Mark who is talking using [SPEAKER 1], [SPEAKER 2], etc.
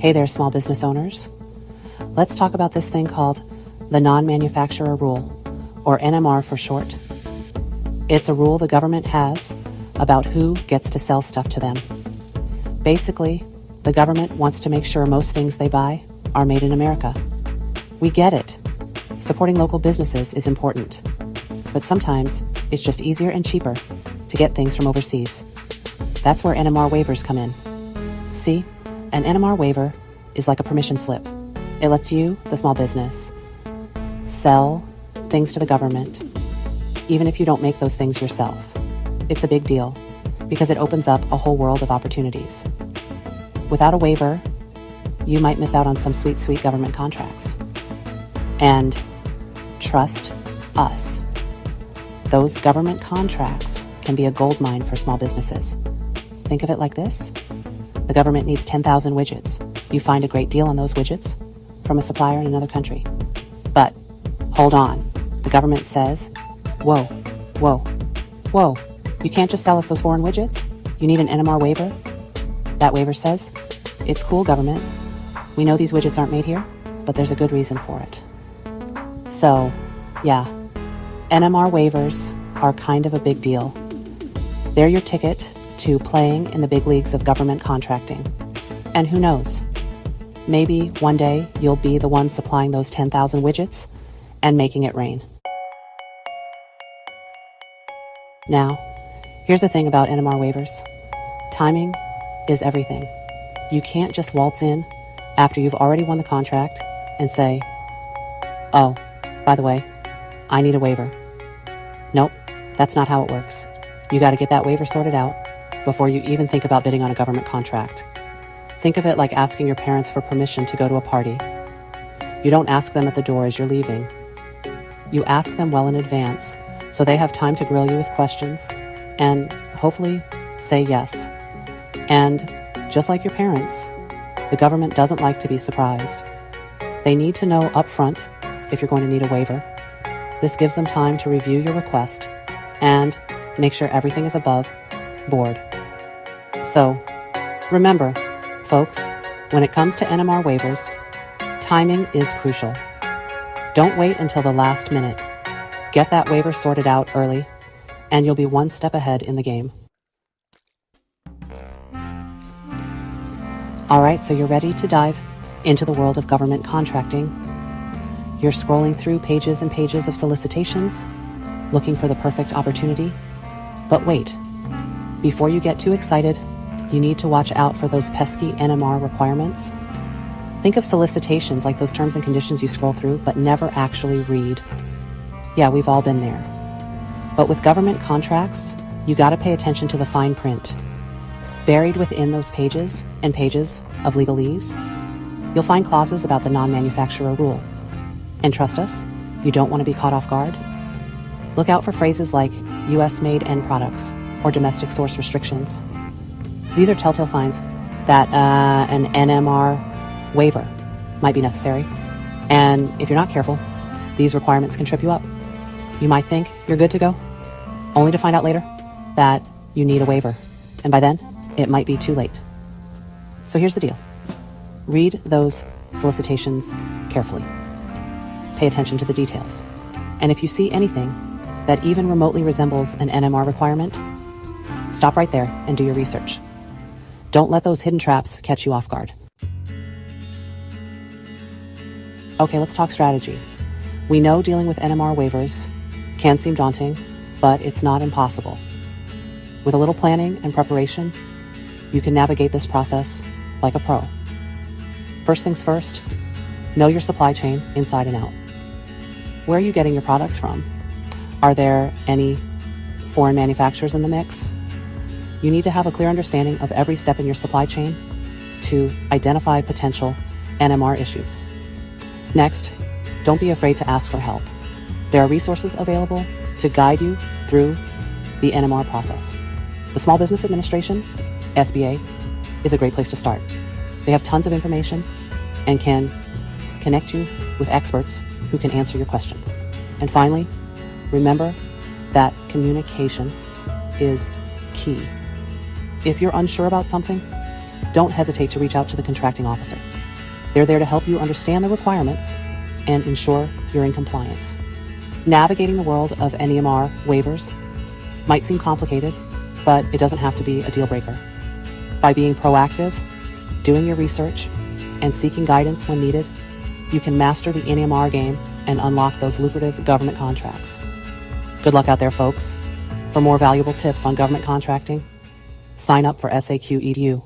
[SPEAKER 1] Hey there, small business owners. Let's talk about this thing called the Nonmanufacturer Rule, or NMR for short. It's a rule the government has about who gets to sell stuff to them. Basically, the government wants to make sure most things they buy are made in America. We get it. Supporting local businesses is important, but sometimes it's just easier and cheaper to get things from overseas. That's where NMR waivers come in. See, an NMR waiver is like a permission slip. It lets you, the small business, sell things to the government, even if you don't make those things yourself. It's a big deal because it opens up a whole world of opportunities. Without a waiver, you might miss out on some sweet, sweet government contracts. And trust us, those government contracts can be a goldmine for small businesses. Think of it like this. The government needs 10,000 widgets. You find a great deal on those widgets from a supplier in another country. But hold on. The government says, whoa, you can't just sell us those foreign widgets. You need an NMR waiver. That waiver says, it's cool, government. We know these widgets aren't made here, but there's a good reason for it. So, yeah, NMR waivers are kind of a big deal. They're your ticket to playing in the big leagues of government contracting. And who knows? Maybe one day you'll be the one supplying those 10,000 widgets and making it rain. Now, here's the thing about NMR waivers. Timing is everything. You can't just waltz in after you've already won the contract and say, oh, by the way, I need a waiver. Nope, that's not how it works. You got to get that waiver sorted out before you even think about bidding on a government contract. Think of it like asking your parents for permission to go to a party. You don't ask them at the door as you're leaving. You ask them well in advance so they have time to grill you with questions and hopefully say yes. And just like your parents, the government doesn't like to be surprised. They need to know up front if you're going to need a waiver. This gives them time to review your request and make sure everything is above board. So, remember, folks, when it comes to NMR waivers, timing is crucial. Don't wait until the last minute. Get that waiver sorted out early, and you'll be one step ahead in the game. All right, so you're ready to dive into the world of government contracting. You're scrolling through pages and pages of solicitations, looking for the perfect opportunity. But wait, before you get too excited, you need to watch out for those pesky NMR requirements. Think of solicitations like those terms and conditions you scroll through but never actually read. Yeah, we've all been there. But with government contracts, you gotta pay attention to the fine print. Buried within those pages and pages of legalese, you'll find clauses about the Nonmanufacturer Rule. And trust us, you don't want to be caught off guard. Look out for phrases like US-made end products or domestic source restrictions. These are telltale signs that an NMR waiver might be necessary. And if you're not careful, these requirements can trip you up. You might think you're good to go, only to find out later that you need a waiver. And by then, it might be too late. So here's the deal. Read those solicitations carefully. Pay attention to the details. And if you see anything that even remotely resembles an NMR requirement, stop right there and do your research. Don't let those hidden traps catch you off guard. Okay, let's talk strategy. We know dealing with NMR waivers can seem daunting, but it's not impossible. With a little planning and preparation, you can navigate this process like a pro. First things first, know your supply chain inside and out. Where are you getting your products from? Are there any foreign manufacturers in the mix? You need to have a clear understanding of every step in your supply chain to identify potential NMR issues. Next, don't be afraid to ask for help. There are resources available to guide you through the NMR process. The Small Business Administration, SBA, is a great place to start. They have tons of information and can connect you with experts who can answer your questions. And finally, remember that communication is key. If you're unsure about something, don't hesitate to reach out to the contracting officer. They're there to help you understand the requirements and ensure you're in compliance. Navigating the world of NMR waivers might seem complicated, but it doesn't have to be a deal breaker. By being proactive, doing your research, and seeking guidance when needed, you can master the NMR game and unlock those lucrative government contracts. Good luck out there, folks. For more valuable tips on government contracting, sign up for SAQ EDU.